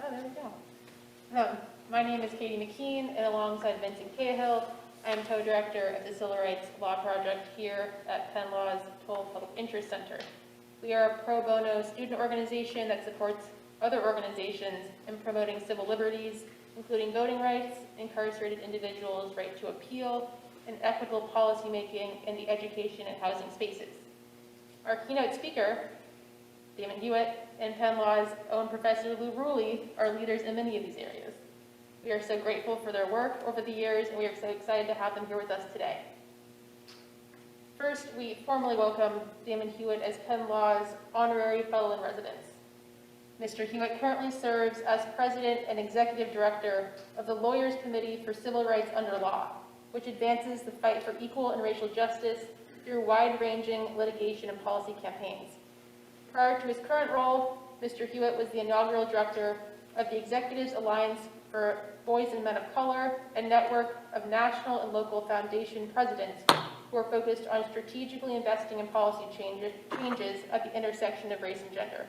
there we go. My name is Katie McKean, and alongside Vincent Cahill, I am co-director of the Civil Rights Law Project here at Penn Law's Toll Public Interest Center. We are a pro bono student organization that supports other organizations in promoting civil liberties, including voting rights, incarcerated individuals' right to appeal, and equitable policymaking in the education and housing spaces. Our keynote speaker, Damon Hewitt, and Penn Law's own Professor Rulli are leaders in many of these areas. We are so grateful for their work over the years, and we are so excited to have them here with us today. First, we formally welcome Damon Hewitt as Penn Law's Honorary Fellow in Residence. Mr. Hewitt currently serves as President and Executive Director of the Lawyers Committee for Civil Rights Under Law, which advances the fight for equal and racial justice through wide-ranging litigation and policy campaigns. Prior to his current role, Mr. Hewitt was the inaugural director of the Executives Alliance for Boys and Men of Color, a network of national and local foundation presidents who are focused on strategically investing in policy changes at the intersection of race and gender.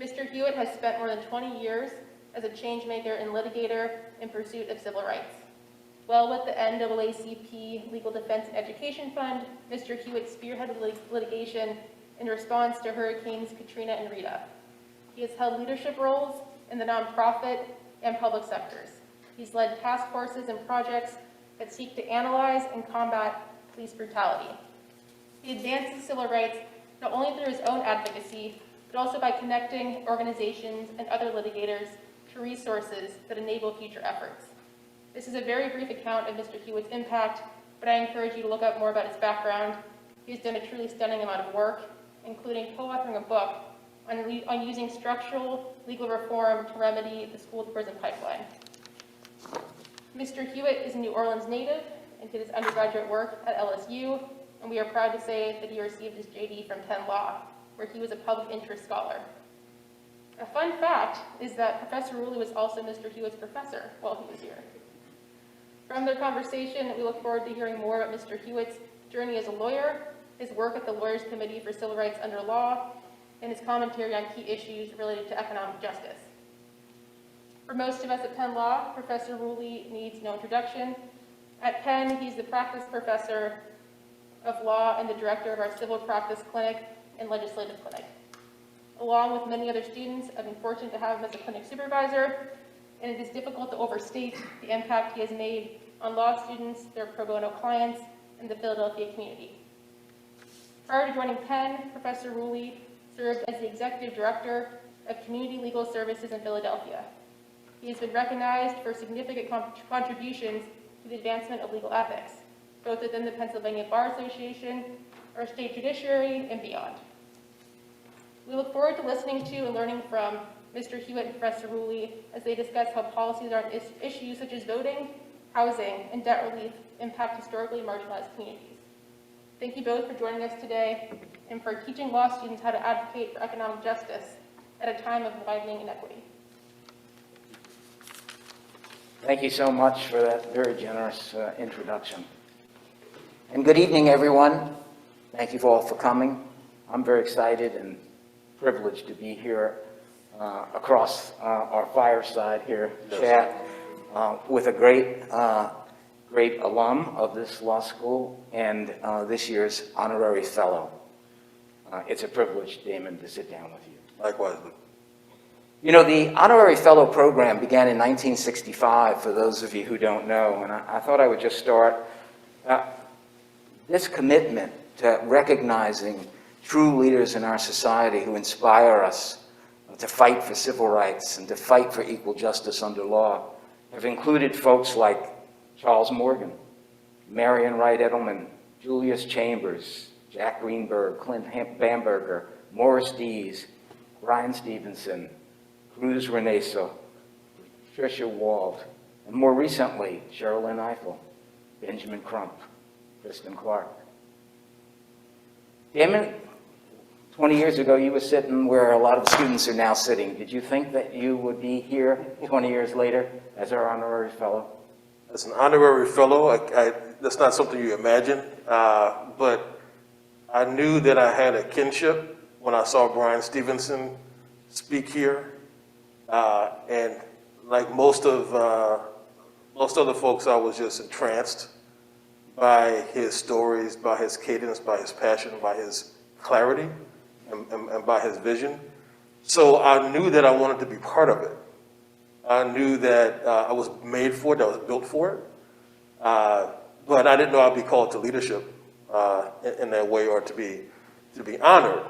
Mr. Hewitt has spent more than 20 years as a changemaker and litigator in pursuit of civil rights. Well, with the NAACP Legal Defense and Education Fund, Mr. Hewitt spearheaded litigation in response to Hurricanes Katrina and Rita. He has held leadership roles in the nonprofit and public sectors. He's led task forces and projects that seek to analyze and combat police brutality. He advances civil rights not only through his own advocacy, but also by connecting organizations and other litigators to resources that enable future efforts. This is a very brief account of Mr. Hewitt's impact, but I encourage you to look up more about his background. He's done a truly stunning amount of work, including co-authoring a book on using structural legal reform to remedy the school-to-prison pipeline. Mr. Hewitt is a New Orleans native and did his undergraduate work at LSU, and we are proud to say that he received his JD from Penn Law, where he was a public interest scholar. A fun fact is that Professor Rulli was also Mr. Hewitt's professor while he was here. From their conversation, we look forward to hearing more about Mr. Hewitt's journey as a lawyer, his work at the Lawyers Committee for Civil Rights Under Law, and his commentary on key issues related to economic justice. For most of us at Penn Law, Professor Rulli needs no introduction. At Penn, he's the practice professor of law and the director of our civil practice clinic and legislative clinic. Along with many other students, I've been fortunate to have him as a clinic supervisor, and it is difficult to overstate the impact he has made on law students, their pro bono clients, and the Philadelphia community. Prior to joining Penn, Professor Rulli served as the Executive Director of Community Legal Services in Philadelphia. He has been recognized for significant contributions to the advancement of legal ethics, both within the Pennsylvania Bar Association, our state judiciary, and beyond. We look forward to listening to and learning from Mr. Hewitt and Professor Rulli as they discuss how policies on issues such as voting, housing, and debt relief impact historically marginalized communities. Thank you both for joining us today and for teaching law students how to advocate for economic justice at a time of widening inequity. Thank you so much for that very generous introduction. And good evening, everyone. Thank you all for coming. I'm very excited and privileged to be here across our fireside here, chat with a great alum of this law school and this year's honorary fellow. It's a privilege, Damon, to sit down with you. Likewise, Luke. You know, the honorary fellow program began in 1965, for those of you who don't know, and I thought I would just start this commitment to recognizing true leaders in our society who inspire us to fight for civil rights and to fight for equal justice under law have included folks like Charles Morgan, Marion Wright Edelman, Julius Chambers, Jack Greenberg, Clint Bamberger, Morris Dees, Brian Stevenson, Cruz Reneso, Tricia Wald, and more recently, Sherilyn Eiffel, Benjamin Crump, Kristen Clark. Damon, 20 years ago, you were sitting where a lot of students are now sitting. Did you think that you would be here 20 years later as our honorary fellow? As an honorary fellow, that's not something you imagine, but I knew that I had a kinship when I saw Brian Stevenson speak here. And like most other folks, I was just entranced by his stories, by his cadence, by his passion, by his clarity, and by his vision. So I knew that I wanted to be part of it. I knew that I was made for it, I was built for it. But I didn't know I'd be called to leadership in that way, or to be honored.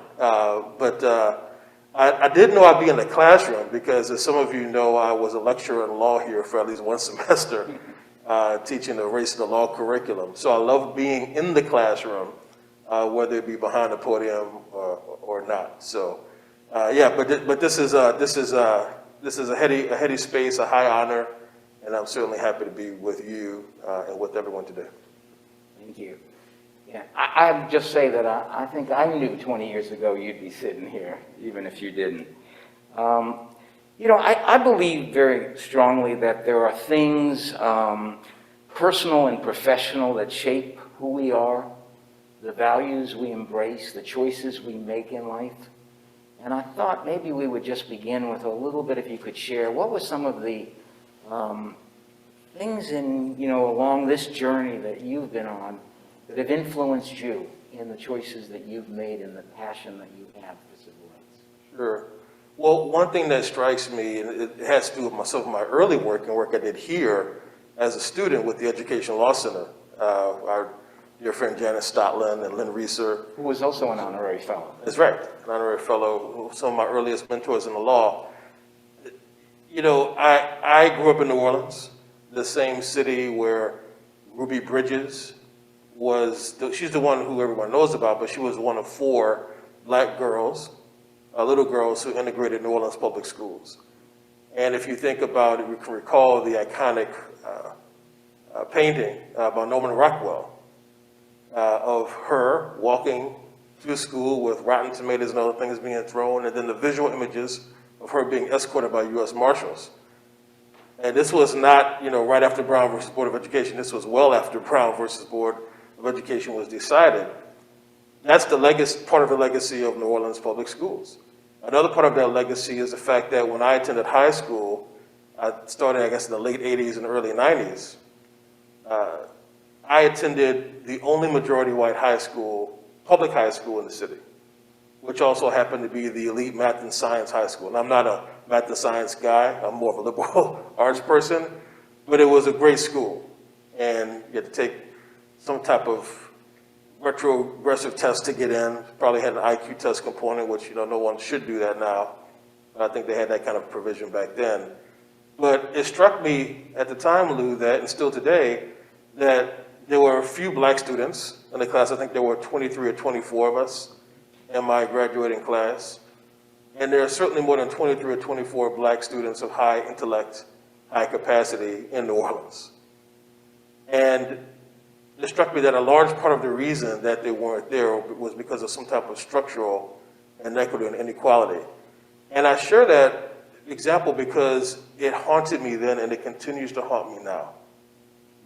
I did know I'd be in the classroom because, as some of you know, I was a lecturer in law here for at least one semester, teaching the race and the law curriculum. So I love being in the classroom, whether it be behind the podium or not. So, yeah, but this is a heady space, a high honor, and I'm certainly happy to be with you and with everyone today. Thank you. Yeah, I would just say that I think I knew 20 years ago you'd be sitting here, even if you didn't. I believe very strongly that there are things, personal and professional, that shape who we are, the values we embrace, the choices we make in life. And I thought maybe we would just begin with a little bit, if you could share, what were some of the things along this journey that you've been on that have influenced you in the choices that you've made and the passion that you have for civil rights? Sure. Well, one thing that strikes me, and it has to do with some of my early work and work I did here as a student with the Education Law Center. Our dear friend Janice Stotland and Lynn Reeser. Who was also an honorary fellow. That's right, an honorary fellow, some of my earliest mentors in the law. I grew up in New Orleans, the same city where Ruby Bridges she's the one who everyone knows about, but she was one of 4 black girls, little girls, who integrated New Orleans public schools. And if you think about it, you can recall the iconic painting by Norman Rockwell of her walking through school with rotten tomatoes and other things being thrown, and then the visual images of her being escorted by U.S. Marshals. And this was not, right after Brown versus Board of Education. This was well after Brown versus Board of Education was decided. That's part of the legacy of New Orleans public schools. Another part of that legacy is the fact that when I attended high school, I started, I guess, in the late 80s and early 90s, I attended the only majority white public high school in the city, which also happened to be the elite math and science high school. And I'm not a math and science guy, I'm more of a liberal arts person, but it was a great school. And you had to take some type of retrogressive test to get in. Probably had an IQ test component, which no one should do that now. But I think they had that kind of provision back then. But it struck me at the time, Lou, that, and still today, that there were a few black students in the class. I think there were 23 or 24 of us in my graduating class. And there are certainly more than 23 or 24 black students of high intellect, high capacity in New Orleans. And it struck me that a large part of the reason that they weren't there was because of some type of structural inequity and inequality. And I share that example because it haunted me then, and it continues to haunt me now.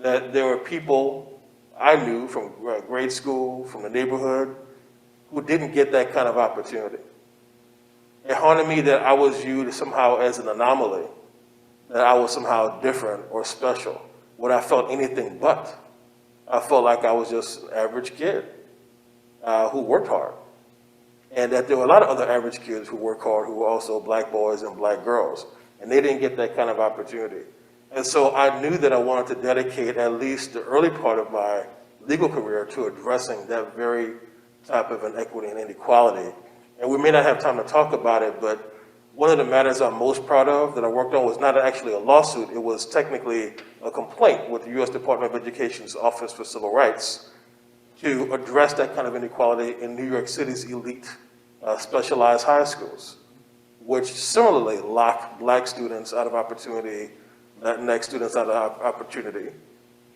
That there were people I knew from grade school, from the neighborhood, who didn't get that kind of opportunity. It haunted me that I was viewed somehow as an anomaly, that I was somehow different or special, when I felt anything but. I felt like I was just an average kid who worked hard. And that there were a lot of other average kids who worked hard who were also black boys and black girls. And they didn't get that kind of opportunity. And so I knew that I wanted to dedicate at least the early part of my legal career to addressing that very type of inequity and inequality. And we may not have time to talk about it, but one of the matters I'm most proud of that I worked on was not actually a lawsuit. It was technically a complaint with the U.S. Department of Education's Office for Civil Rights to address that kind of inequality in New York City's elite specialized high schools, which similarly lock black students out of opportunity, Latinx students out of opportunity,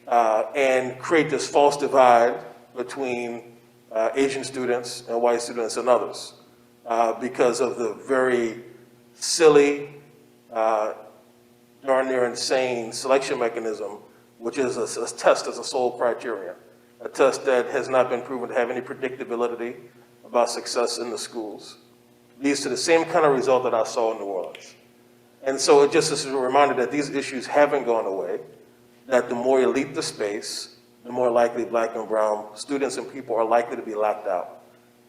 and create this false divide between Asian students and white students and others because of the very silly, darn near insane selection mechanism, which is a test as a sole criterion, a test that has not been proven to have any predictability about success in the schools. Leads to the same kind of result that I saw in New Orleans. And so it just is a reminder that these issues haven't gone away, that the more elite the space, the more likely Black and brown students and people are likely to be locked out.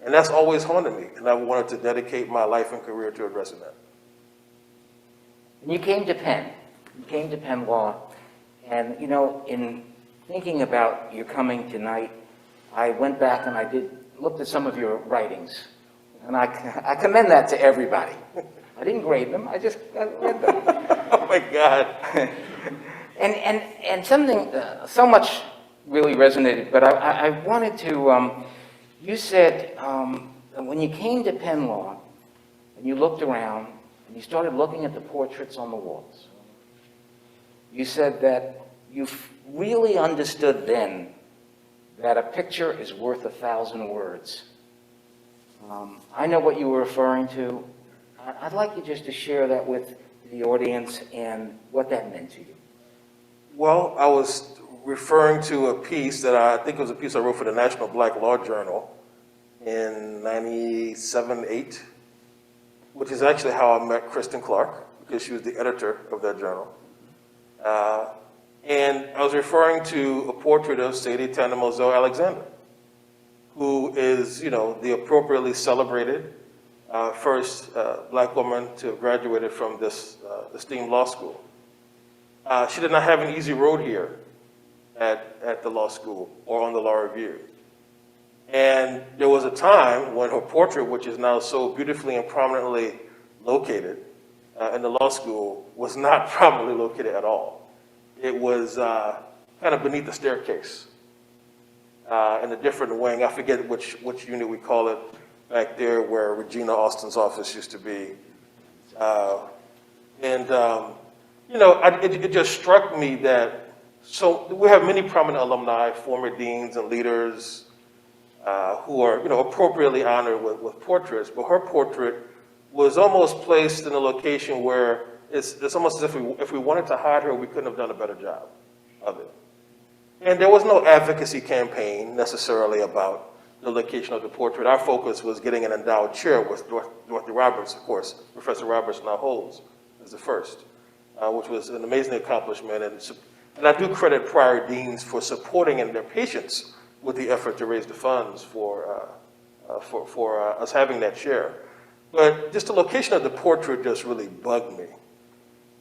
And that's always haunted me, and I wanted to dedicate my life and career to addressing that. And you came to Penn. You came to Penn Law. And, you know, in thinking about your coming tonight, I went back and I looked at some of your writings. And I commend that to everybody. I didn't grade them, I read them. Oh my God. and something, so much really resonated, but I wanted to, you said when you came to Penn Law and you looked around and you started looking at the portraits on the walls, you said that you really understood then that a picture is worth 1,000 words. I know what you were referring to. I'd like you just to share that with the audience and what that meant to you. Well, I was referring to a piece that I think it was a piece I wrote for the National Black Law Journal in 97, 8, which is actually how I met Kristen Clark, because she was the editor of that journal. And I was referring to a portrait of Sadie Tandemozo Alexander, who is, you know, the appropriately celebrated first Black woman to have graduated from this esteemed law school. She did not have an easy road here at the law school or on the Law Review. And there was a time when her portrait, which is now so beautifully and prominently located in the law school, was not prominently located at all. It was kind of beneath the staircase in a different wing. I forget which unit we call it back there, where Regina Austin's office used to be. You know, it just struck me that, so we have many prominent alumni, former deans and leaders who are, you know, appropriately honored with portraits, but her portrait was almost placed in a location where it's almost as if we wanted to hide her, we couldn't have done a better job of it. And there was no advocacy campaign necessarily about the location of the portrait. Our focus was getting an endowed chair with Dorothy Roberts, of course. Professor Roberts now holds as the first, which was an amazing accomplishment. And I do credit prior deans for supporting and their patience with the effort to raise the funds for us having that chair. But just the location of the portrait just really bugged me.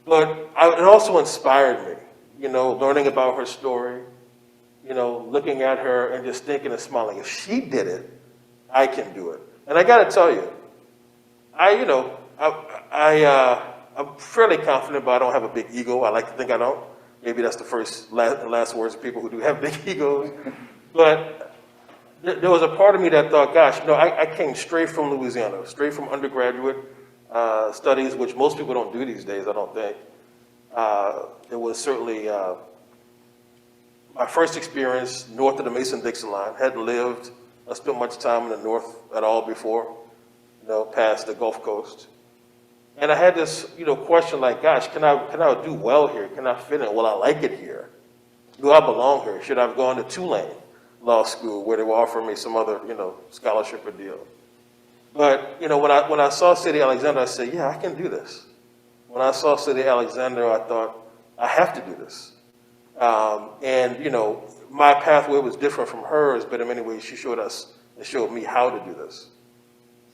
But it also inspired me, you know, learning about her story, you know, looking at her and just thinking and smiling. If she did it, I can do it. And I got to tell you, I'm fairly confident, but I don't have a big ego. I like to think I don't. Maybe that's the last words of people who do have big egos. But there was a part of me that thought, gosh, you know, I came straight from Louisiana, straight from undergraduate studies, which most people don't do these days, I don't think. It was certainly my first experience north of the Mason-Dixon line. Hadn't lived or spent much time in the north at all before, you know, past the Gulf Coast. And I had this, you know, question like, gosh, can I do well here? Can I fit in? Will I like it here? Do I belong here? Should I have gone to Tulane Law School, where they were offering me some other, you know, scholarship or deal? But, you know, when I saw Sadie Alexander, I said, yeah, I can do this. When I saw Sadie Alexander, I thought, I have to do this. And, you know, my pathway was different from hers, but in many ways she showed me how to do this.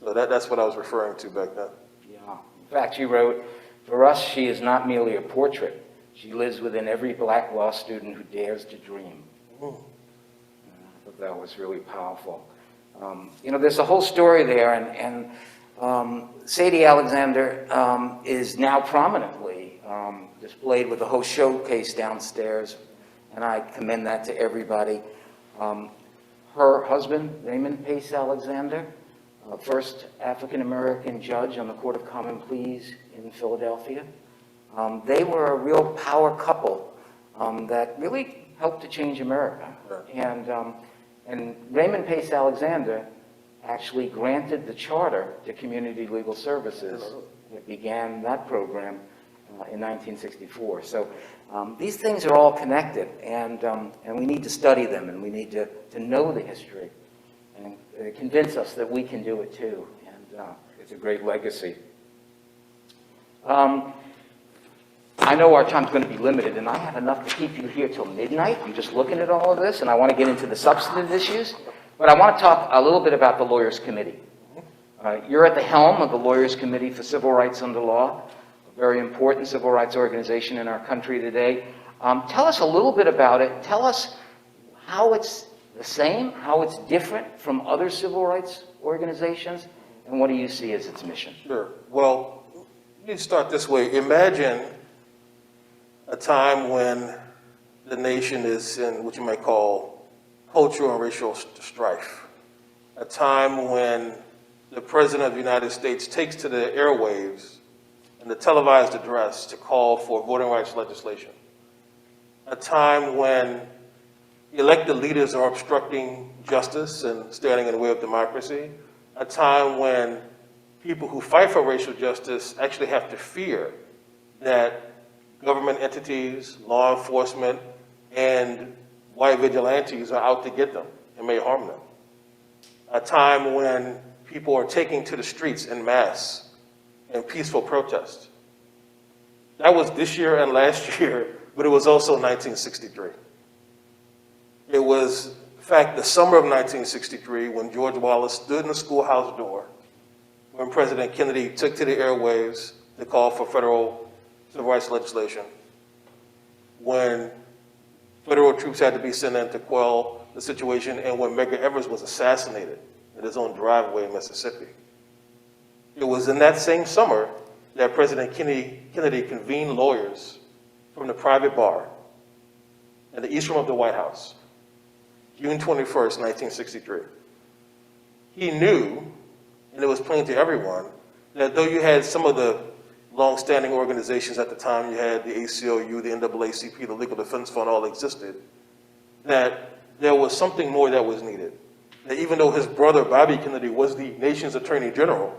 So that's what I was referring to back then. Yeah. In fact, you wrote, for us, she is not merely a portrait. She lives within every Black law student who dares to dream. I thought that was really powerful. You know, there's a whole story there, and Sadie Alexander is now prominently displayed with a whole showcase downstairs, and I commend that to everybody. Her husband, Raymond Pace Alexander, first African-American judge on the Court of Common Pleas in Philadelphia. They were a real power couple that really helped to change America. And Raymond Pace Alexander actually granted the charter to Community Legal Services. It began that program in 1964. So these things are all connected, and we need to study them, and we need to know the history and convince us that we can do it too. And it's a great legacy. I know our time's going to be limited, and I have enough to keep you here till midnight. I'm just looking at all of this, and I want to get into the substantive issues. But I want to talk a little bit about the Lawyers Committee. You're at the helm of the Lawyers Committee for Civil Rights Under Law, a very important civil rights organization in our country today. Tell us a little bit about it. Tell us how it's the same, how it's different from other civil rights organizations, and what do you see as its mission? Sure. Well, let me start this way. Imagine a time when the nation is in what you might call cultural and racial strife. A time when the President of the United States takes to the airwaves in the televised address to call for voting rights legislation. A time when elected leaders are obstructing justice and standing in the way of democracy. A time when people who fight for racial justice actually have to fear that government entities, law enforcement, and white vigilantes are out to get them and may harm them. A time when people are taking to the streets en masse in peaceful protest. That was this year and last year, but it was also 1963. It was, in fact, the summer of 1963 when George Wallace stood in the schoolhouse door when President Kennedy took to the airwaves to call for federal civil rights legislation, when federal troops had to be sent in to quell the situation, and when Medgar Evers was assassinated in his own driveway in Mississippi. It was in that same summer that President Kennedy convened lawyers from the private bar in the East Room of the White House, June 21st, 1963. He knew, and it was plain to everyone, that though you had some of the long-standing organizations at the time, you had the ACLU, the NAACP, the Legal Defense Fund, all existed, that there was something more that was needed. That even though his brother, Bobby Kennedy, was the nation's Attorney General,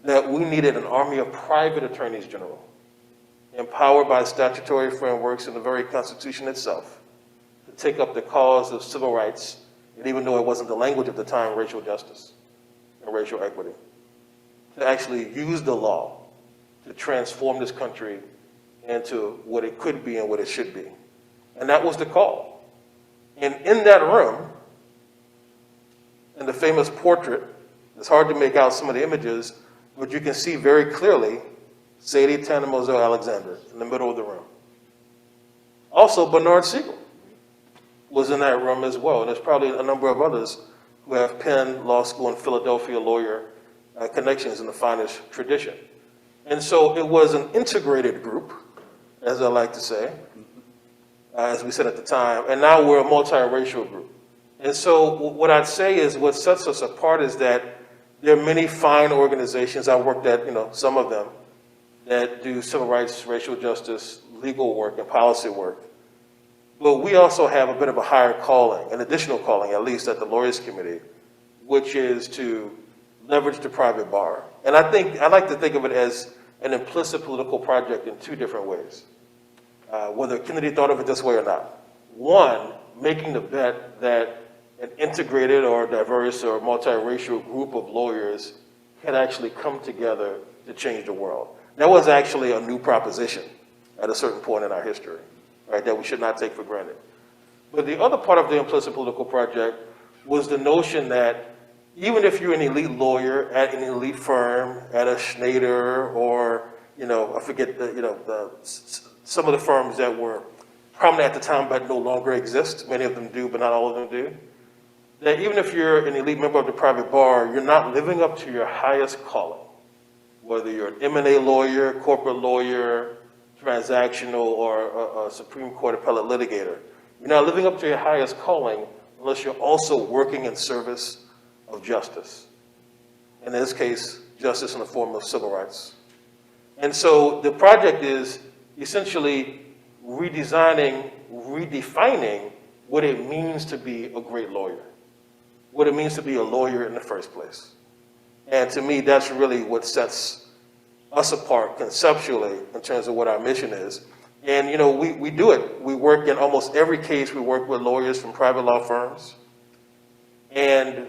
that we needed an army of private attorneys general, empowered by statutory frameworks and the very Constitution itself, to take up the cause of civil rights, and even though it wasn't the language of the time, racial justice and racial equity, to actually use the law to transform this country into what it could be and what it should be. And that was the call. And in that room, in the famous portrait, it's hard to make out some of the images, but you can see very clearly Sadie Tanner Moselle Alexander in the middle of the room. Also, Bernard Siegel was in that room as well, and there's probably a number of others who have Penn Law School and Philadelphia lawyer connections in the finest tradition. And so it was an integrated group, as I like to say, as we said at the time, and now we're a multiracial group. And so what I'd say is what sets us apart is that there are many fine organizations, I worked at some of them, that do civil rights, racial justice, legal work, and policy work. But we also have a bit of a higher calling, an additional calling, at least at the Lawyers Committee, which is to leverage the private bar. And I like to think of it as an implicit political project in two different ways, whether Kennedy thought of it this way or not. One, making the bet that an integrated or diverse or multiracial group of lawyers can actually come together to change the world. That was actually a new proposition at a certain point in our history, right, that we should not take for granted. But the other part of the implicit political project was the notion that even if you're an elite lawyer at an elite firm, at a Schneider, or, I forget some of the firms that were prominent at the time but no longer exist, many of them do, but not all of them do, that even if you're an elite member of the private bar, you're not living up to your highest calling, whether you're an M&A lawyer, corporate lawyer, transactional, or a Supreme Court appellate litigator. You're not living up to your highest calling unless you're also working in service of justice. In this case, justice in the form of civil rights. And so the project is essentially redesigning, redefining what it means to be a great lawyer, what it means to be a lawyer in the first place. And to me, that's really what sets us apart conceptually in terms of what our mission is. And we do it. We work in almost every case, we work with lawyers from private law firms. And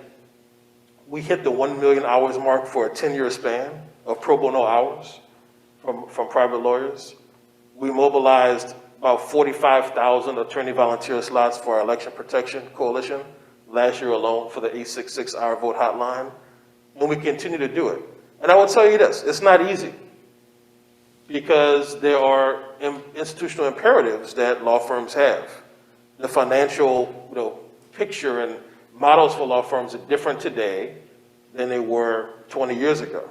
we hit the 1 million hours mark for a 10-year span of pro bono hours from private lawyers. We mobilized about 45,000 attorney volunteer slots for our Election Protection Coalition last year alone for the 866 Our Vote hotline, and we continue to do it. And I will tell you this, it's not easy because there are institutional imperatives that law firms have. The financial picture and models for law firms are different today than they were 20 years ago,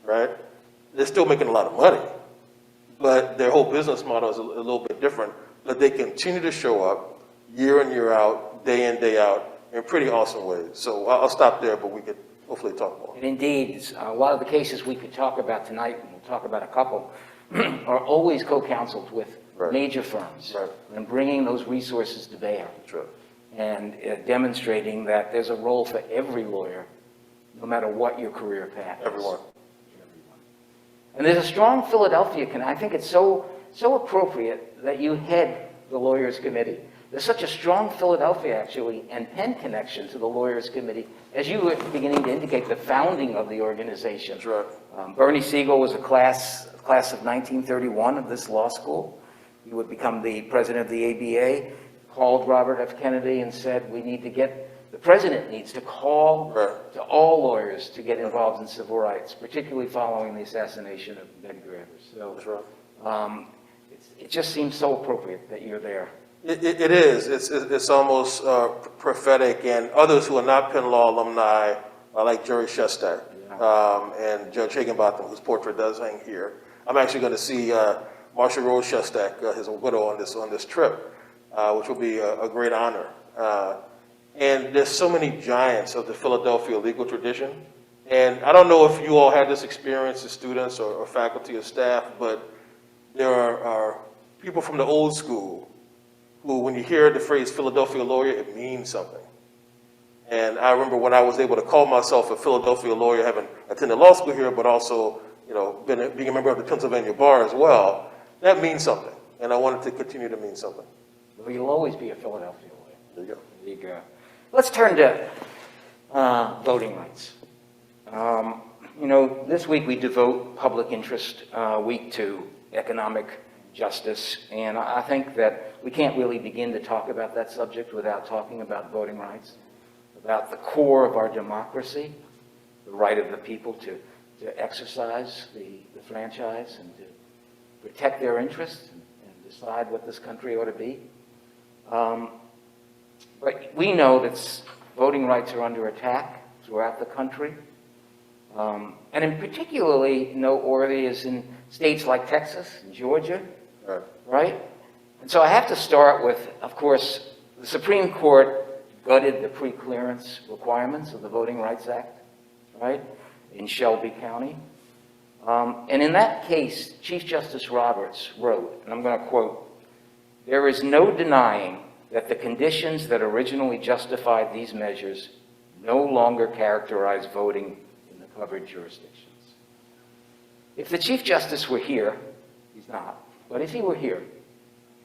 right? They're still making a lot of money, but their whole business model is a little bit different, but they continue to show up year in, year out, day in, day out, in pretty awesome ways. So I'll stop there, but we could hopefully talk more. And indeed, a lot of the cases we could talk about tonight, and we'll talk about a couple, are always co-counseled with major firms and bringing those resources to bear. True. And demonstrating that there's a role for every lawyer, no matter what your career path is. Everyone. And there's a strong Philadelphia connection. I think it's so appropriate that you head the Lawyers Committee. There's such a strong Philadelphia, actually, and Penn connection to the Lawyers Committee. As you were beginning to indicate, the founding of the organization. That's right. Bernie Siegel was a class of 1931 of this law school. He would become the president of the ABA, called Robert F. Kennedy and said, the president needs to call to all lawyers to get involved in civil rights, particularly following the assassination of Ben Grabbers. So That's right. it just seems so appropriate that you're there. It is. It's almost prophetic, and others who are not Penn Law alumni, like Jerry Shestak and Judge Higginbotham, whose portrait does hang here. I'm actually going to see Marcia Rose Shestak, his widow, on this trip, which will be a great honor. And there's so many giants of the Philadelphia legal tradition. And I don't know if you all had this experience as students or faculty or staff, but there are people from the old school who, when you hear the phrase Philadelphia lawyer, it means something. And I remember when I was able to call myself a Philadelphia lawyer, having attended law school here, but also being a member of the Pennsylvania Bar as well, that means something. And I want it to continue to mean something. Well, you'll always be a Philadelphia lawyer. There you go. There you go. Let's turn to voting rights. This week we devote Public Interest Week to economic justice, and I think that we can't really begin to talk about that subject without talking about voting rights, about the core of our democracy, the right of the people to exercise the franchise and to protect their interests and decide what this country ought to be. But we know that voting rights are under attack throughout the country. And in particularly noteworthy is in states like Texas and Georgia, right? And so I have to start with, of course, the Supreme Court gutted the pre-clearance requirements of the Voting Rights Act, right, in Shelby County. And in that case, Chief Justice Roberts wrote, and I'm going to quote, "There is no denying that the conditions that originally justified these measures no longer characterize voting in the covered jurisdictions." If the Chief Justice were here, he's not, but if he were here,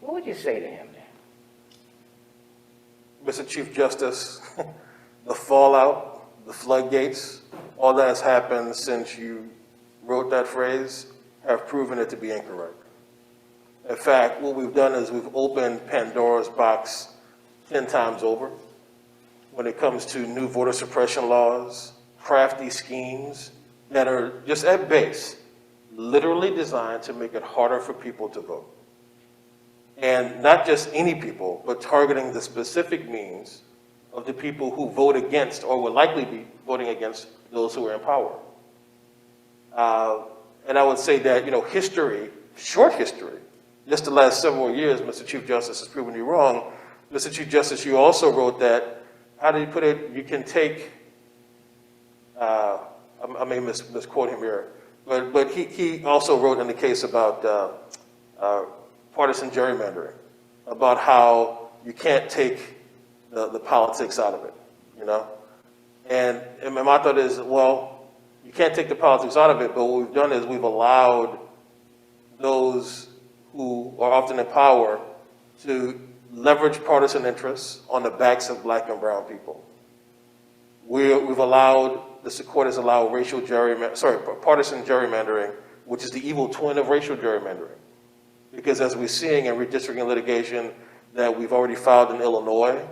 what would you say to him now? Mr. Chief Justice, the fallout, the floodgates, all that has happened since you wrote that phrase have proven it to be incorrect. In fact, what we've done is we've opened Pandora's box 10 times over when it comes to new voter suppression laws, crafty schemes that are just at base literally designed to make it harder for people to vote. And not just any people, but targeting the specific means of the people who vote against or will likely be voting against those who are in power. And I would say that, history, short history, just the last several years, Mr. Chief Justice has proven you wrong. Mr. Chief Justice, you also wrote that, how did you put it, you can take, I may misquote him here, but he also wrote in the case about partisan gerrymandering, about how you can't take the politics out of it, And my thought is, well, you can't take the politics out of it, but what we've done is we've allowed those who are often in power to leverage partisan interests on the backs of black and brown people. We've allowed, the court has allowed partisan gerrymandering, which is the evil twin of racial gerrymandering. Because as we're seeing in redistricting litigation that we've already filed in Illinois,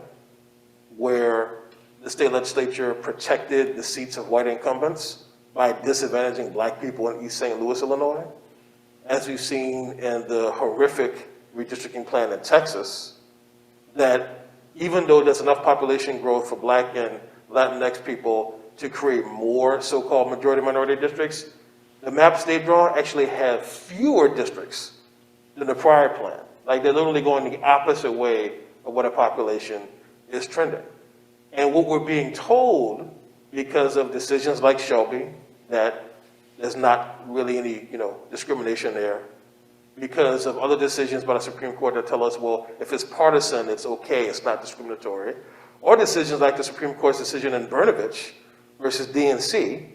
where the state legislature protected the seats of white incumbents by disadvantaging black people in East St. Louis, Illinois, as we've seen in the horrific redistricting plan in Texas, that even though there's enough population growth for black and Latinx people to create more so-called majority-minority districts, the maps they draw actually have fewer districts than the prior plan. Like they're literally going the opposite way of what a population is trending. And what we're being told, because of decisions like Shelby, that there's not really any, discrimination there, because of other decisions by the Supreme Court that tell us, well, if it's partisan, it's okay, it's not discriminatory, or decisions like the Supreme Court's decision in Brnovich versus DNC,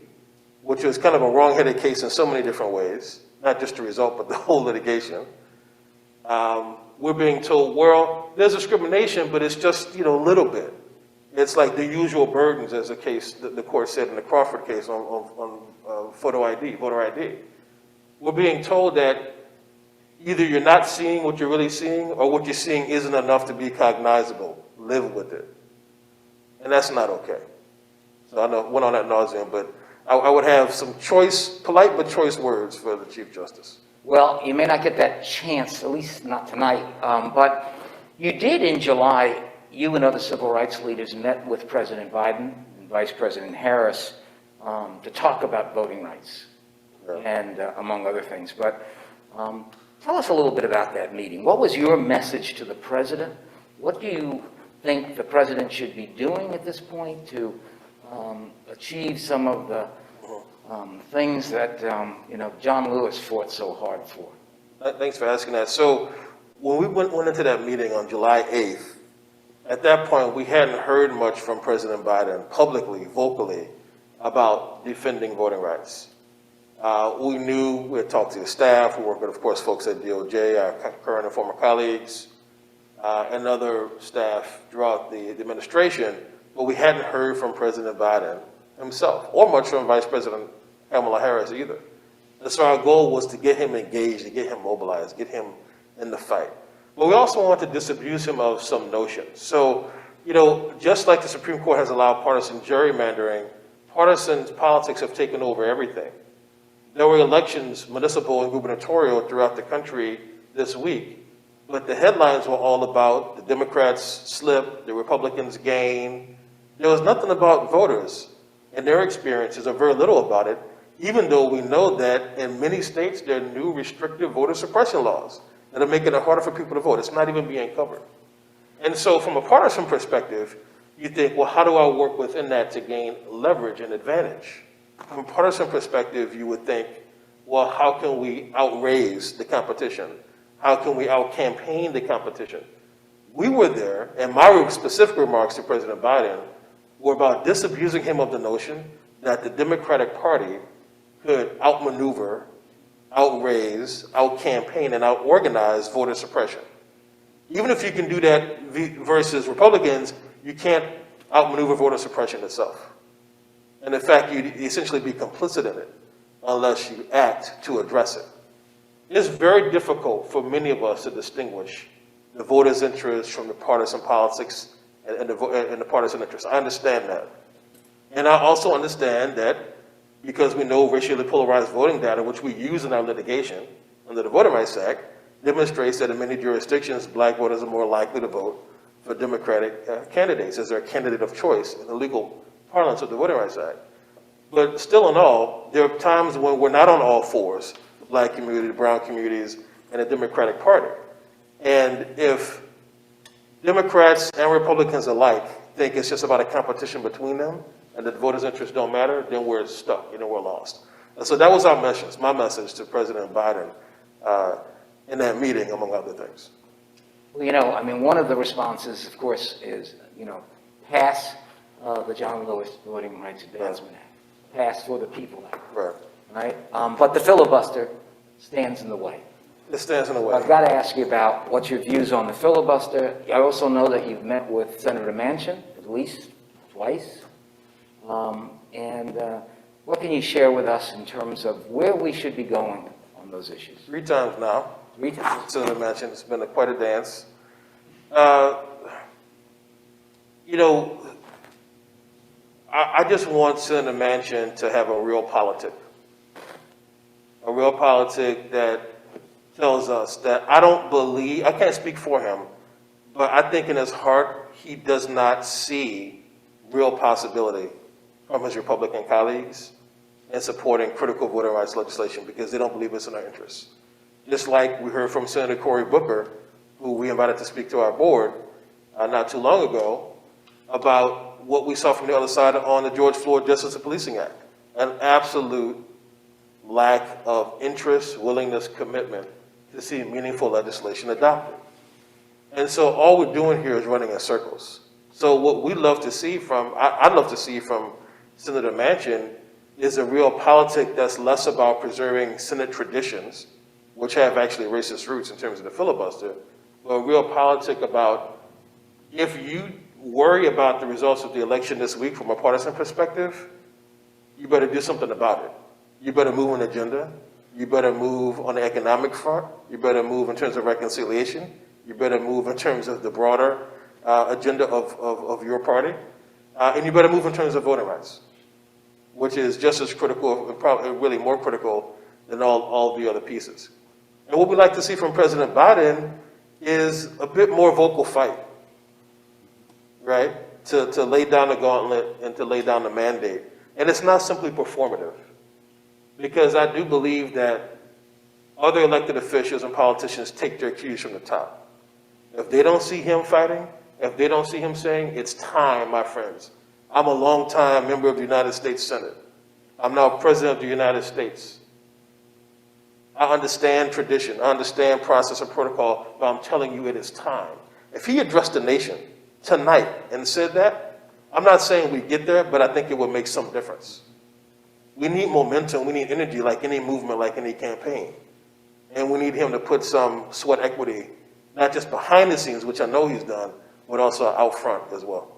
which was kind of a wrong-headed case in so many different ways, not just the result, but the whole litigation. We're being told, well, there's discrimination, but it's just, a little bit. It's like the usual burdens, as the case, the court said in the Crawford case on voter ID. We're being told that either you're not seeing what you're really seeing, or what you're seeing isn't enough to be cognizable. Live with it. And that's not okay. So I know, went on ad nauseum, but I would have some polite but choice words for the Chief Justice. Well, you may not get that chance, at least not tonight, but you did in July. You and other civil rights leaders met with President Biden and Vice President Harris to talk about voting rights, and among other things. But tell us a little bit about that meeting. What was your message to the president? What do you think the president should be doing at this point to achieve some of the things that John Lewis fought so hard for? Thanks for asking that. So when we went into that meeting on July 8th, at that point, we hadn't heard much from President Biden publicly, vocally, about defending voting rights. We knew, we had talked to his staff, we worked with, of course, folks at DOJ, our current and former colleagues, and other staff throughout the administration, but we hadn't heard from President Biden himself, or much from Vice President Kamala Harris either. And so our goal was to get him engaged, to get him mobilized, get him in the fight. But we also want to disabuse him of some notions. So, just like the Supreme Court has allowed partisan gerrymandering, partisan politics have taken over everything. There were elections, municipal and gubernatorial, throughout the country this week, but the headlines were all about the Democrats slip, the Republicans gain. There was nothing about voters and their experiences, or very little about it, even though we know that in many states there are new restrictive voter suppression laws that are making it harder for people to vote. It's not even being covered. And so from a partisan perspective, you think, well, how do I work within that to gain leverage and advantage? From a partisan perspective, you would think, well, how can we outraise the competition? How can we out-campaign the competition? We were there, and my specific remarks to President Biden were about disabusing him of the notion that the Democratic Party could outmaneuver, outraise, out-campaign, and out-organize voter suppression. Even if you can do that versus Republicans, you can't outmaneuver voter suppression itself. And in fact, you'd essentially be complicit in it unless you act to address it. It's very difficult for many of us to distinguish the voters' interests from the partisan politics and the partisan interests. I understand that. And I also understand that because we know racially polarized voting data, which we use in our litigation under the Voting Rights Act, demonstrates that in many jurisdictions, black voters are more likely to vote for Democratic candidates as their candidate of choice in the legal parlance of the Voting Rights Act. But still in all, there are times when we're not on all fours, the black community, the brown communities, and the Democratic Party. And if Democrats and Republicans alike think it's just about a competition between them, and that voters' interests don't matter, then we're stuck, we're lost. And so that was my message to President Biden in that meeting, among other things. Well, one of the responses, of course, is, pass the John Lewis Voting Rights Advancement Act, pass for the People Act, right? But the filibuster stands in the way. It stands in the way. I've got to ask you about what's your views on the filibuster. I also know that you've met with Senator Manchin at least twice. What can you share with us in terms of where we should be going on those issues? 3 times now. 3 times. Senator Manchin. It's been quite a dance. Uh, you know, I just want Senator Manchin to have a real politic that tells us that I can't speak for him, but I think in his heart, he does not see real possibility from his Republican colleagues in supporting critical voter rights legislation because they don't believe it's in our interests. Just like we heard from Senator Cory Booker, who we invited to speak to our board not too long ago, about what we saw from the other side on the George Floyd Justice and Policing Act. An absolute lack of interest, willingness, commitment to see meaningful legislation adopted. And so all we're doing here is running in circles. So what I'd love to see from Senator Manchin is a real politic that's less about preserving Senate traditions, which have actually racist roots in terms of the filibuster, but a real politic about if you worry about the results of the election this week from a partisan perspective, you better do something about it. You better move an agenda. You better move on the economic front. You better move in terms of reconciliation. You better move in terms of the broader agenda of your party. And you better move in terms of voting rights, which is just as critical, and probably really more critical than all the other pieces. And what we'd like to see from President Biden is a bit more vocal fight, right? To lay down the gauntlet and to lay down the mandate. And it's not simply performative, because I do believe that other elected officials and politicians take their cues from the top. If they don't see him fighting, if they don't see him saying, it's time, my friends. I'm a longtime member of the United States Senate. I'm now President of the United States. I understand tradition, I understand process and protocol, but I'm telling you it is time. If he addressed the nation tonight and said that, I'm not saying we get there, but I think it would make some difference. We need momentum, we need energy like any movement, like any campaign. And we need him to put some sweat equity, not just behind the scenes, which I know he's done, but also out front as well.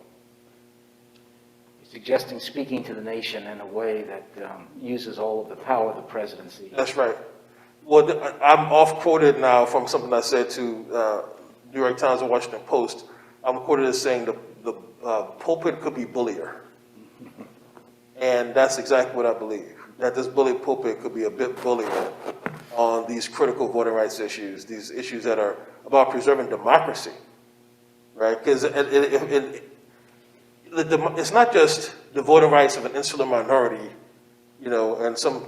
You're suggesting speaking to the nation in a way that uses all of the power of the presidency. That's right. Well, I'm off-quoted now from something I said to New York Times and Washington Post. I'm quoted as saying the pulpit could be bullier. And that's exactly what I believe, that this bully pulpit could be a bit bullier on these critical voting rights issues, these issues that are about preserving democracy, right? Because it's not just the voting rights of an insular minority, and some,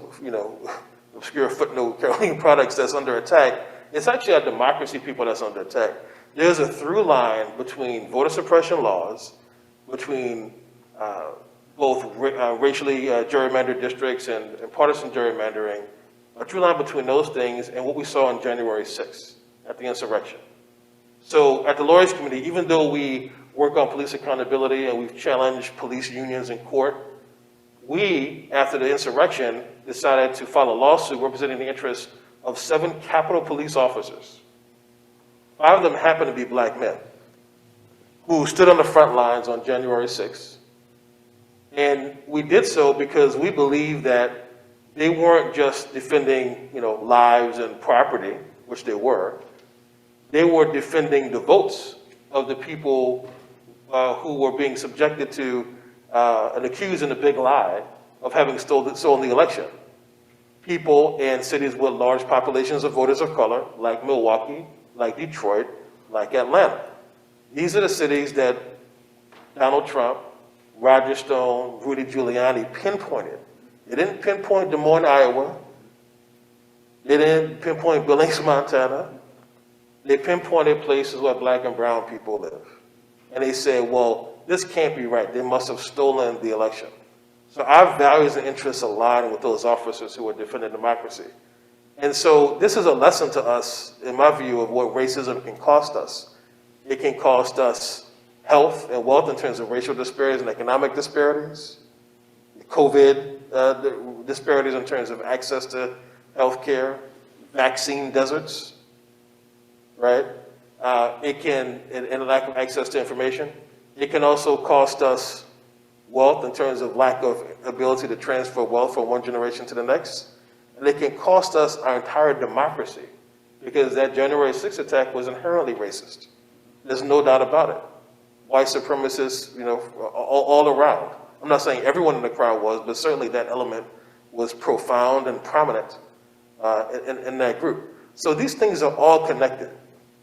obscure footnote Caroline products that's under attack. It's actually our democracy people that's under attack. There's a through line between voter suppression laws, between both racially gerrymandered districts and partisan gerrymandering, a through line between those things and what we saw on January 6th at the insurrection. So at the Lawyers Committee, even though we work on police accountability and we've challenged police unions in court, we, after the insurrection, decided to file a lawsuit representing the interests of 7 Capitol Police officers. 5 of them happened to be black men who stood on the front lines on January 6th. And we did so because we believe that they weren't just defending, lives and property, which they were. They were defending the votes of the people who were being subjected to and accused in a big lie of having stolen the election. People in cities with large populations of voters of color, like Milwaukee, like Detroit, like Atlanta. These are the cities that Donald Trump, Roger Stone, Rudy Giuliani pinpointed. They didn't pinpoint Des Moines, Iowa. They didn't pinpoint Billings, Montana. They pinpointed places where black and brown people live. And they said, well, this can't be right. They must have stolen the election. So our values and interests align with those officers who are defending democracy. And so this is a lesson to us, in my view, of what racism can cost us. It can cost us health and wealth in terms of racial disparities and economic disparities, COVID disparities in terms of access to health care, vaccine deserts, right? It can, and lack of access to information. It can also cost us wealth in terms of lack of ability to transfer wealth from one generation to the next. And it can cost us our entire democracy because that January 6th attack was inherently racist. There's no doubt about it. White supremacists, all around. I'm not saying everyone in the crowd was, but certainly that element was profound and prominent in that group. So these things are all connected.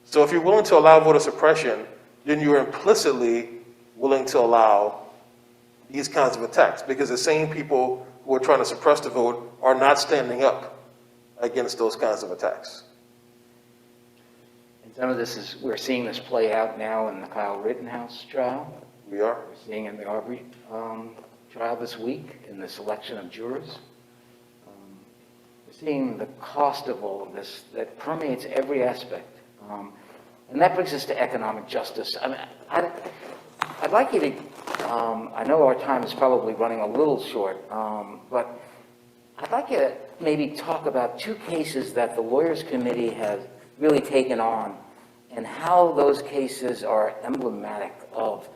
So if you're willing to allow voter suppression, then you're implicitly willing to allow these kinds of attacks, because the same people who are trying to suppress the vote are not standing up against those kinds of attacks. And some of this is, we're seeing this play out now in the Kyle Rittenhouse trial. We are. We're seeing it in the Arbery trial this week in the selection of jurors. We're seeing the cost of all of this that permeates every aspect. And that brings us to economic justice. I mean, I'd like you to, I know our time is probably running a little short, but I'd like you to maybe talk about two cases that the Lawyers Committee has really taken on and how those cases are emblematic of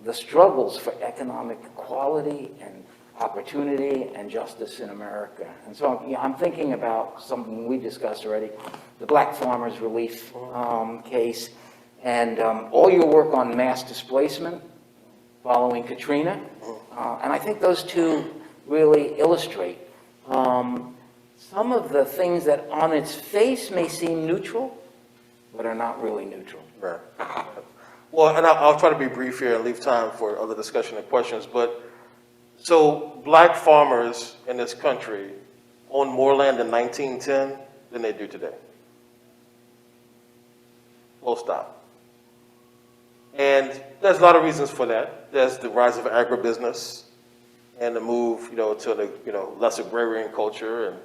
the struggles for economic equality and opportunity and justice in America. And so I'm thinking about something we discussed already, the Black Farmers Relief case, and all your work on mass displacement following Katrina. And I think those two really illustrate some of the things that on its face may seem neutral, but are not really neutral. Right. Well, and I'll try to be brief here and leave time for other discussion and questions, but so black farmers in this country owned more land in 1910 than they do today. Full stop. And there's a lot of reasons for that. There's the rise of agribusiness and the move, to the, less agrarian culture and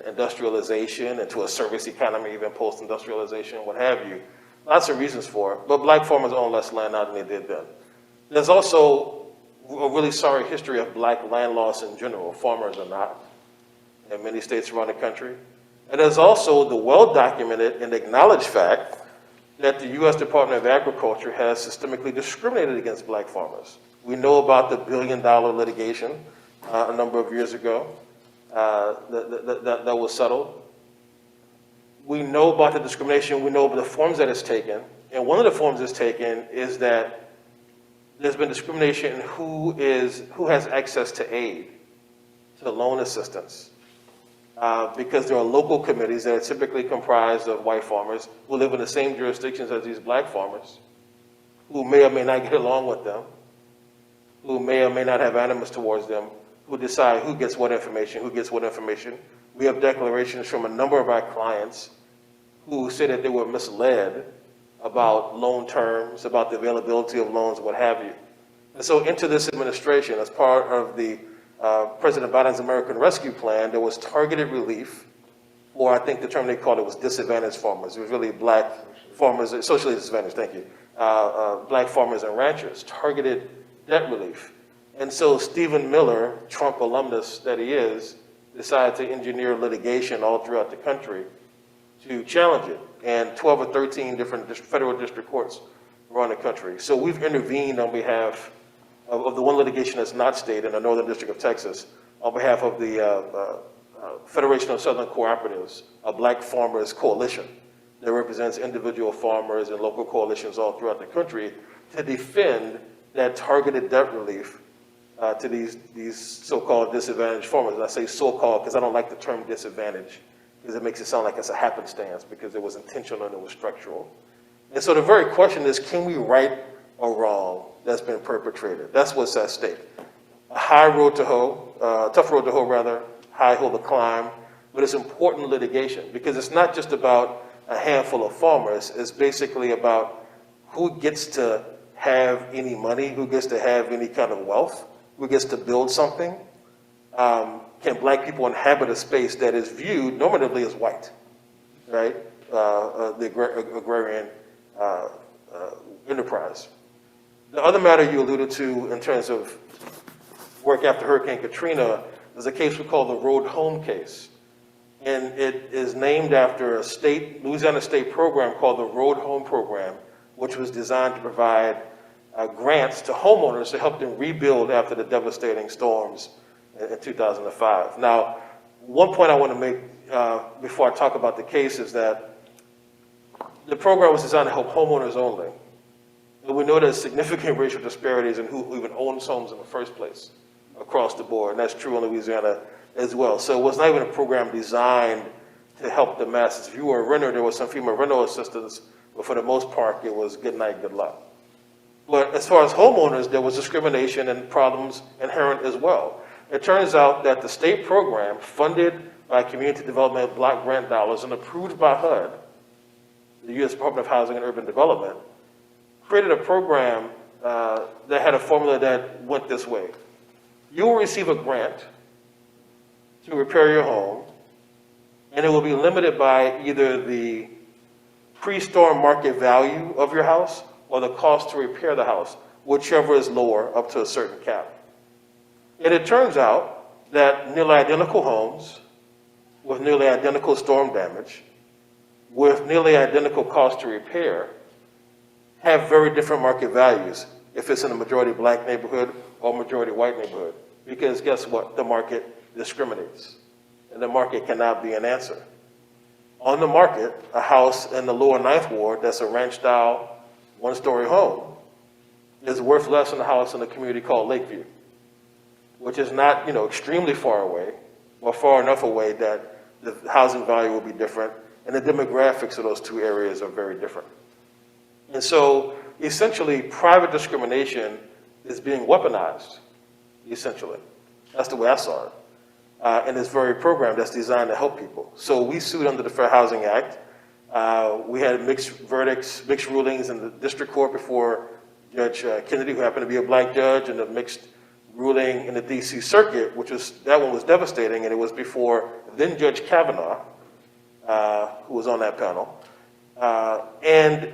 industrialization and to a service economy, even post-industrialization, what have you. Lots of reasons for it, but black farmers own less land now than they did then. There's also a really sorry history of black land loss in general. Farmers are not in many states around the country. And there's also the well-documented and acknowledged fact that the U.S. Department of Agriculture has systemically discriminated against black farmers. We know about the billion-dollar litigation a number of years ago that was settled. We know about the discrimination, we know about the forms that it's taken, and one of the forms it's taken is that there's been discrimination in who has access to aid, to loan assistance, because there are local committees that are typically comprised of white farmers who live in the same jurisdictions as these black farmers, who may or may not get along with them, who may or may not have animus towards them, who decide who gets what information, who gets what information. We have declarations from a number of our clients who say that they were misled about loan terms, about the availability of loans, what have you. And so into this administration, as part of the President Biden's American Rescue Plan, there was targeted relief, or I think the term they called it was disadvantaged farmers. It was really black farmers, socially disadvantaged, thank you. Black farmers and ranchers, targeted debt relief. And so Stephen Miller, Trump alumnus that he is, decided to engineer litigation all throughout the country to challenge it. And 12 or 13 different federal district courts around the country. So we've intervened on behalf of the one litigation that's not state in the Northern District of Texas, on behalf of the Federation of Southern Cooperatives, a black farmers coalition that represents individual farmers and local coalitions all throughout the country to defend that targeted debt relief to these so-called disadvantaged farmers. And I say so-called because I don't like the term disadvantage, because it makes it sound like it's a happenstance, because it was intentional and it was structural. And so the very question is, can we right a wrong that's been perpetrated? That's what's at stake. A high road to hoe, tough road to hoe rather, high hill to climb, but it's important litigation, because it's not just about a handful of farmers, it's basically about who gets to have any money, who gets to have any kind of wealth, who gets to build something. Can black people inhabit a space that is viewed normatively as white, right? The agrarian enterprise. The other matter you alluded to in terms of work after Hurricane Katrina is a case we call the Road Home case. And it is named after a Louisiana state program called the Road Home Program, which was designed to provide grants to homeowners to help them rebuild after the devastating storms in 2005. Now, one point I want to make before I talk about the case is that the program was designed to help homeowners only. And we know there's significant racial disparities in who even owns homes in the first place across the board, and that's true in Louisiana as well. So it was not even a program designed to help the masses. If you were a renter, there was some FEMA rental assistance, but for the most part, it was good night, good luck. But as far as homeowners, there was discrimination and problems inherent as well. It turns out that the state program, funded by Community Development Block Grant dollars and approved by HUD, the U.S. Department of Housing and Urban Development, created a program that had a formula that went this way. You will receive a grant to repair your home, and it will be limited by either the pre-storm market value of your house or the cost to repair the house, whichever is lower up to a certain cap. And it turns out that nearly identical homes with nearly identical storm damage, with nearly identical cost to repair, have very different market values if it's in a majority black neighborhood or majority white neighborhood. Because guess what? The market discriminates, and the market cannot be an answer. On the market, a house in the lower Ninth Ward that's a ranch-style, one-story home is worth less than a house in a community called Lakeview, which is not, extremely far away, or far enough away that the housing value will be different, and the demographics of those two areas are very different. And so, essentially, private discrimination is being weaponized, essentially. That's the way I saw it. In this very program that's designed to help people. So we sued under the Fair Housing Act. We had mixed verdicts, mixed rulings in the district court before Judge Kennedy, who happened to be a black judge, and a mixed ruling in the DC Circuit, that one was devastating, and it was before then Judge Kavanaugh, who was on that panel. The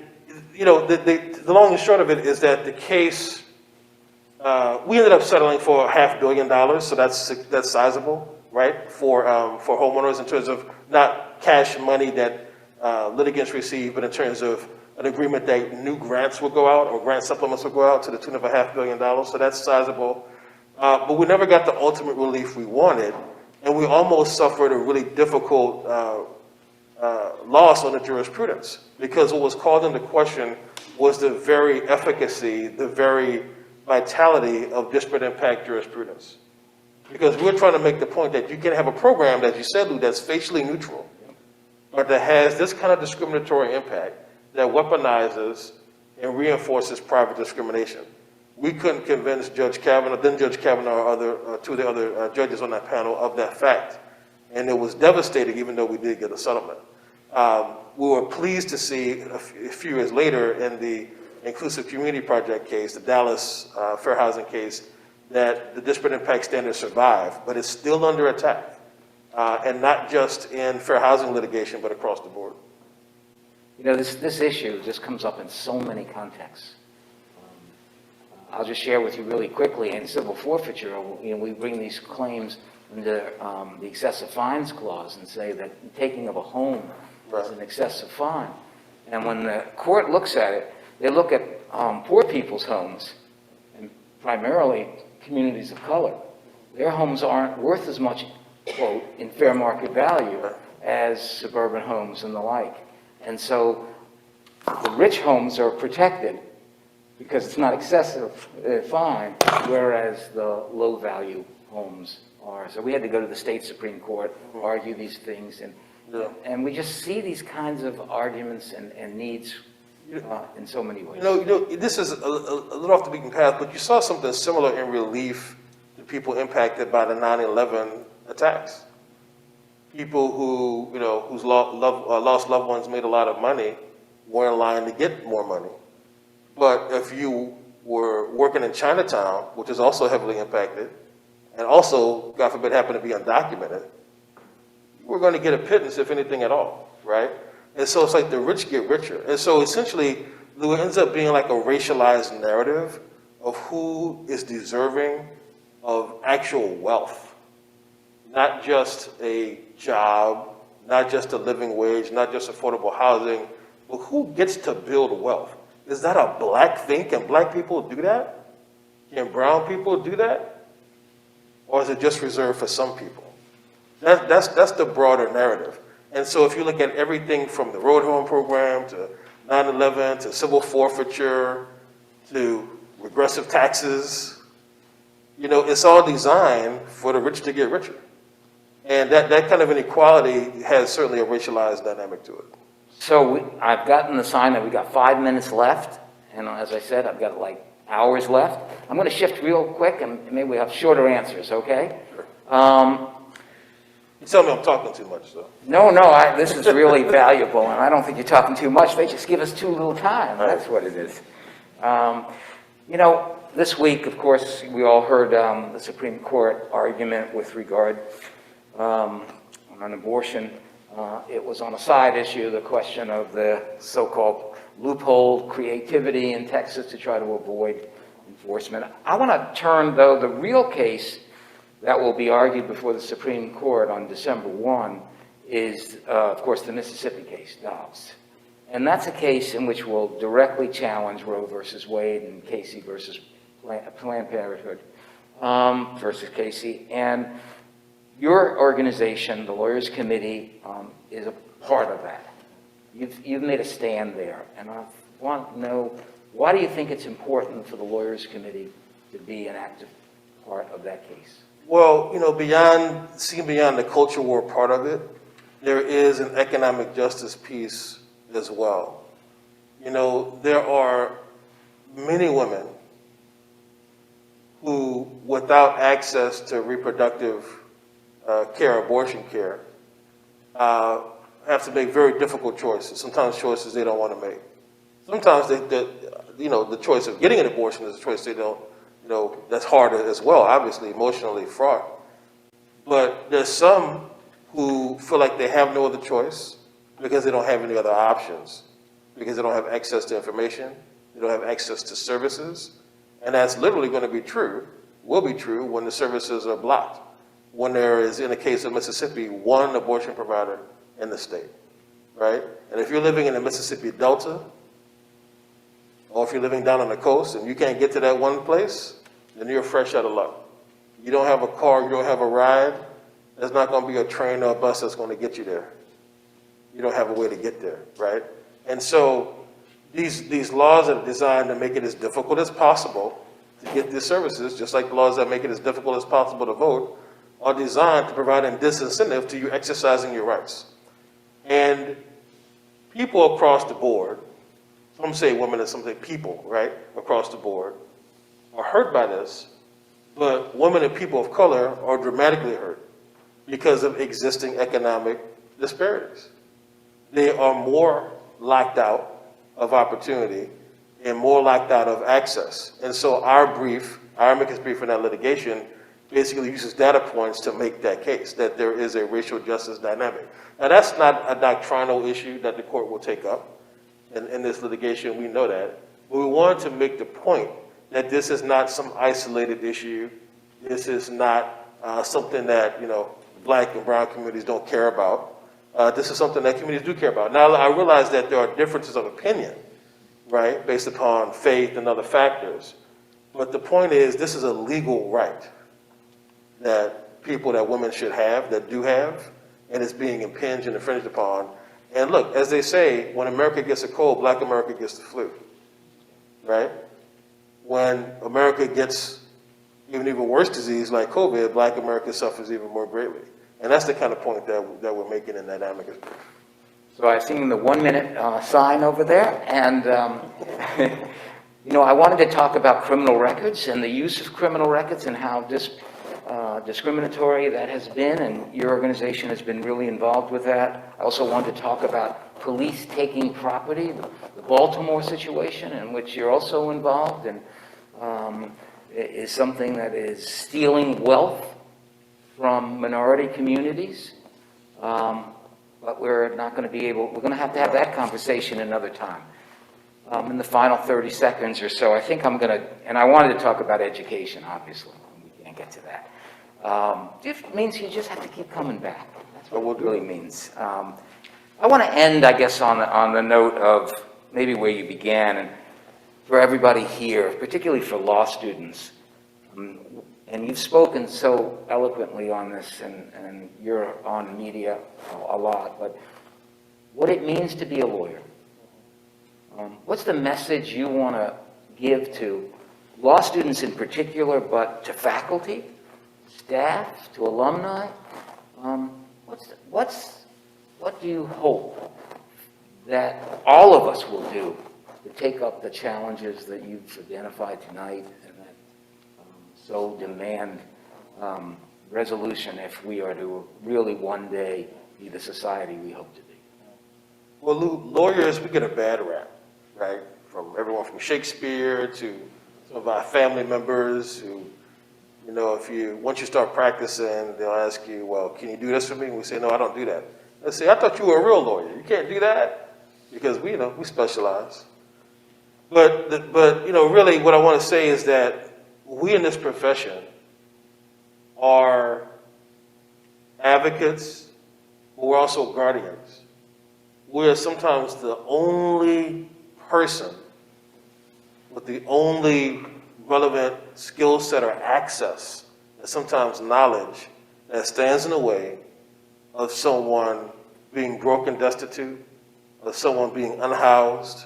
long and short of it is that the case, we ended up settling for $500 million, so that's sizable, right, for homeowners in terms of not cash money that litigants receive, but in terms of an agreement that new grants will go out or grant supplements will go out to the tune of $500 million, so that's sizable. But we never got the ultimate relief we wanted, and we almost suffered a really difficult loss on the jurisprudence, because what was called into question was the very efficacy, the very vitality of disparate impact jurisprudence. Because we're trying to make the point that you can have a program, that you said, Lou, that's facially neutral, but that has this kind of discriminatory impact that weaponizes and reinforces private discrimination. We couldn't convince Judge Kavanaugh, then Judge Kavanaugh, or two of the other judges on that panel of that fact. And it was devastating, even though we did get a settlement. We were pleased to see a few years later in the Inclusive Community Project case, the Dallas Fair Housing case, that the disparate impact standard survived, but it's still under attack. And not just in fair housing litigation, but across the board. This issue just comes up in so many contexts. I'll just share with you really quickly, in civil forfeiture, we bring these claims under the excessive fines clause and say that taking of a home is an excessive fine. And when the court looks at it, they look at poor people's homes, and primarily communities of color. Their homes aren't worth as much, quote, in fair market value as suburban homes and the like. And so the rich homes are protected because it's not excessive fine, whereas the low value homes are. So we had to go to the state Supreme Court, argue these things, and we just see these kinds of arguments and needs in so many ways. This is a little off the beaten path, but you saw something similar in relief to people impacted by the 9/11 attacks. People who, whose lost loved ones made a lot of money were in line to get more money. But if you were working in Chinatown, which is also heavily impacted, and also, God forbid, happened to be undocumented, we're going to get a pittance, if anything at all, right? And so it's like the rich get richer. And so essentially, it ends up being like a racialized narrative of who is deserving of actual wealth. Not just a job, not just a living wage, not just affordable housing, but who gets to build wealth? Is that a black thing? Can black people do that? Can brown people do that? Or is it just reserved for some people? That's the broader narrative. And so if you look at everything from the road home program to 9/11 to civil forfeiture to regressive taxes, it's all designed for the rich to get richer. And that kind of inequality has certainly a racialized dynamic to it. So I've gotten the sign that we got 5 minutes left, and as I said, I've got like hours left. I'm going to shift real quick, and maybe we have shorter answers, okay? You tell me I'm talking too much, though. No, this is really valuable, and I don't think you're talking too much. They just give us too little time. That's what it is. This week, of course, we all heard the Supreme Court argument with regard on abortion. It was on a side issue, the question of the so-called loophole creativity in Texas to try to avoid enforcement. I want to turn, though, the real case that will be argued before the Supreme Court on December 1 is, of course, the Mississippi case, Dobbs. And that's a case in which we'll directly challenge Roe versus Wade and Casey versus Planned Parenthood versus Casey. And your organization, the Lawyers Committee, is a part of that. You've made a stand there. And I want to know, why do you think it's important for the Lawyers Committee to be an active part of that case? Well, seeing beyond the culture war part of it, there is an economic justice piece as well. There are many women who, without access to reproductive care, abortion care, have to make very difficult choices, sometimes choices they don't want to make. Sometimes the choice of getting an abortion is a choice they don't, that's harder as well, obviously, emotionally fraught. But there's some who feel like they have no other choice because they don't have any other options, because they don't have access to information, they don't have access to services. And that's literally going to be true, will be true when the services are blocked. When there is, in the case of Mississippi, one abortion provider in the state, right? And if you're living in the Mississippi Delta, or if you're living down on the coast and you can't get to that one place, then you're fresh out of luck. You don't have a car, you don't have a ride, there's not going to be a train or a bus that's going to get you there. You don't have a way to get there, right? And so these laws are designed to make it as difficult as possible to get these services, just like the laws that make it as difficult as possible to vote, are designed to provide a disincentive to you exercising your rights. And people across the board, some say women and some say people, right, across the board, are hurt by this, but women and people of color are dramatically hurt because of existing economic disparities. They are more locked out of opportunity and more locked out of access. And so our amicus brief in that litigation basically uses data points to make that case, that there is a racial justice dynamic. Now, that's not a doctrinal issue that the court will take up in this litigation, we know that. But we wanted to make the point that this is not some isolated issue. This is not something that, Black and brown communities don't care about. This is something that communities do care about. Now, I realize that there are differences of opinion, right, based upon faith and other factors. But the point is, this is a legal right that women should have, that do have, and it's being impinged and infringed upon. And look, as they say, when America gets a cold, Black America gets the flu, right? When America gets even worse disease like COVID, Black America suffers even more greatly. And that's the kind of point that we're making in that amicus brief. So I've seen the 1 minute sign over there, and I wanted to talk about criminal records and the use of criminal records and how discriminatory that has been, and your organization has been really involved with that. I also wanted to talk about police taking property, the Baltimore situation in which you're also involved, and is something that is stealing wealth from minority communities. But we're not going to be able, we're going to have that conversation another time. In the final 30 seconds or so, I think I'm going to, and I wanted to talk about education, obviously. We can't get to that. It means you just have to keep coming back. That's what it really means. I want to end, I guess, on the note of maybe where you began, and for everybody here, particularly for law students, and and you've spoken so eloquently on this, and you're on media a lot, but what it means to be a lawyer. What's the message you want to give to law students in particular, but to faculty, staff, to alumni? What do you hope that all of us will do to take up the challenges that you've identified tonight and that so demand resolution if we are to really one day be the society we hope to be? Well, lawyers, we get a bad rap, right? From everyone from Shakespeare to some of our family members who, you know, once you start practicing, they'll ask you, well, can you do this for me? And we say, no, I don't do that. They say, I thought you were a real lawyer. You can't do that? Because we specialize. But really what I want to say is that we in this profession are advocates, but we're also guardians. We're sometimes the only person with the only relevant skill set or access, and sometimes knowledge, that stands in the way of someone being broke and destitute, of someone being unhoused,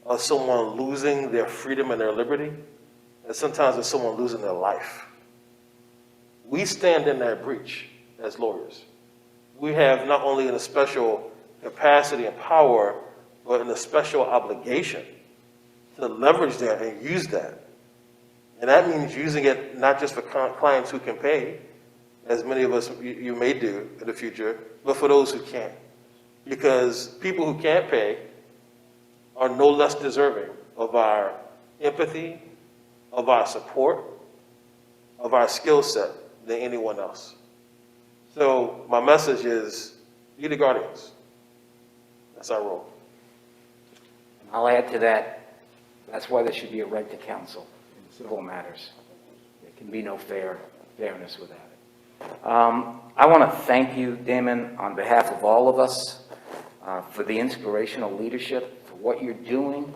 of someone losing their freedom and their liberty, and sometimes of someone losing their life. We stand in that breach as lawyers. We have not only a special capacity and power, but in a special obligation to leverage that and use that. And that means using it not just for clients who can pay, as many of us you may do in the future, but for those who can't. Because people who can't pay are no less deserving of our empathy, of our support, of our skill set than anyone else. So my message is, be the guardians. That's our role. I'll add to that, that's why there should be a right to counsel in civil matters. There can be no fairness without it. I want to thank you, Damon, on behalf of all of us, for the inspirational leadership, for what you're doing,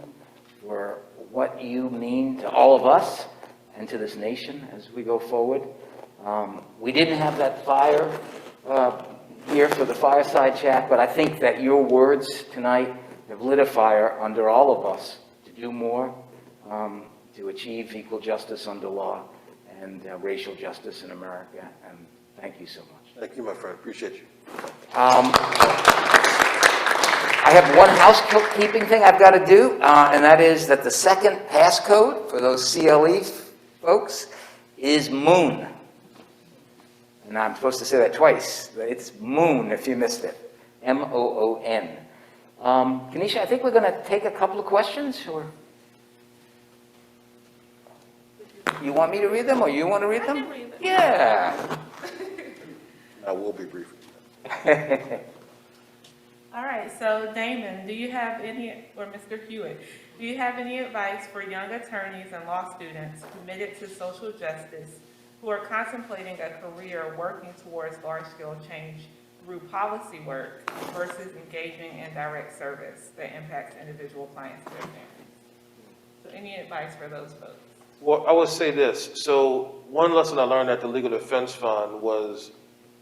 for what you mean to all of us and to this nation as we go forward. We didn't have that fire here for the fireside chat, but I think that your words tonight have lit a fire under all of us to do more, to achieve equal justice under law and racial justice in America. And thank you so much. Thank you, my friend. Appreciate you. I have one housekeeping thing I've got to do, and that is that the second passcode for those CLE folks is MOON. And I'm supposed to say that twice. It's MOON if you missed it. M-O-O-N. Kenesha, I think we're going to take a couple of questions, or you want me to read them, or you want to read them? I can read them. Yeah. I will be brief. All right, so Damon, do you have any, or Mr. Hewitt, do you have any advice for young attorneys and law students committed to social justice who are contemplating a career working towards large-scale change through policy work versus engaging in direct service that impacts individual clients and their families? So any advice for those folks? Well, I would say this. So one lesson I learned at the Legal Defense Fund was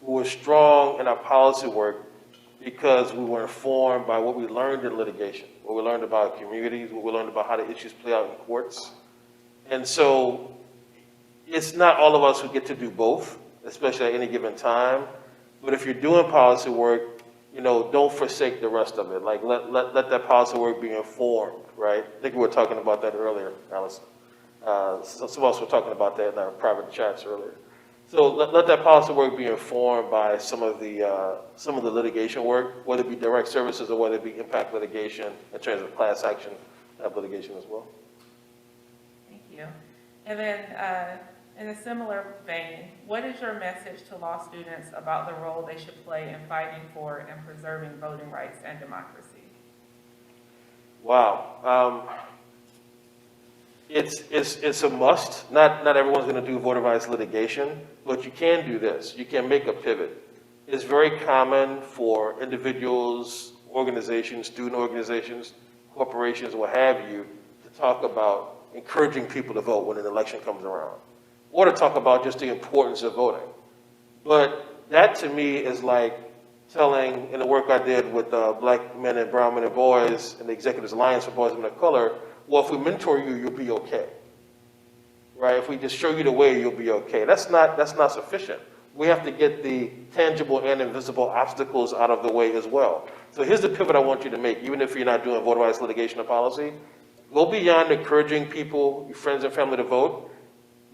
we were strong in our policy work because we were informed by what we learned in litigation, what we learned about communities, what we learned about how the issues play out in courts. And so it's not all of us who get to do both, especially at any given time. But if you're doing policy work, don't forsake the rest of it. Like let that policy work be informed, right? I think we were talking about that earlier, Allison. Some of us were talking about that in our private chats earlier. So let that policy work be informed by some of the litigation work, whether it be direct services or whether it be impact litigation in terms of class action type litigation as well. Thank you. And then in a similar vein, what is your message to law students about the role they should play in fighting for and preserving voting rights and democracy? Wow. It's a must. Not everyone's going to do voter rights litigation, but you can do this. You can make a pivot. It's very common for individuals, organizations, student organizations, corporations, what have you, to talk about encouraging people to vote when an election comes around. or to talk about just the importance of voting. But that to me is like telling, in the work I did with Black men and brown men and boys and the Executives Alliance for Boys and Men of Color, well, if we mentor you, you'll be okay. Right? If we just show you the way, you'll be okay. That's not sufficient. We have to get the tangible and invisible obstacles out of the way as well. So here's the pivot I want you to make, even if you're not doing voter rights litigation or policy. Go beyond encouraging people, your friends and family to vote.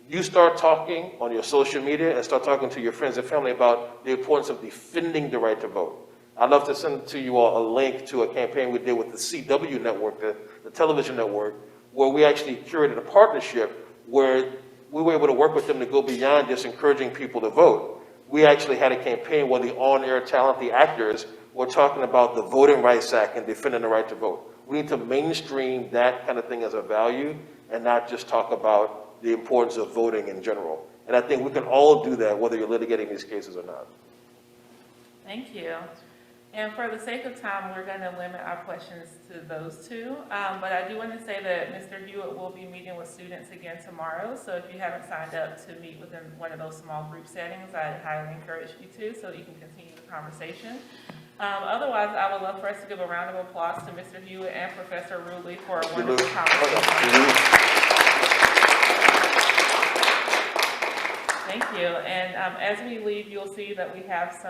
You start talking on your social media and start talking to your friends and family about the importance of defending the right to vote. I'd love to send to you all a link to a campaign we did with the CW network, the television network, where we actually curated a partnership where we were able to work with them to go beyond just encouraging people to vote. We actually had a campaign where the on-air talent, the actors, were talking about the Voting Rights Act and defending the right to vote. We need to mainstream that kind of thing as a value and not just talk about the importance of voting in general. And I think we can all do that, whether you're litigating these cases or not. Thank you. And for the sake of time, we're going to limit our questions to those two. But I do want to say that Mr. Hewitt will be meeting with students again tomorrow. So if you haven't signed up to meet within one of those small group settings, I highly encourage you to, so you can continue the conversation. Otherwise, I would love for us to give a round of applause to Mr. Hewitt and Professor Rulli for a wonderful conversation. Thank you. And as we leave, you'll see that we have some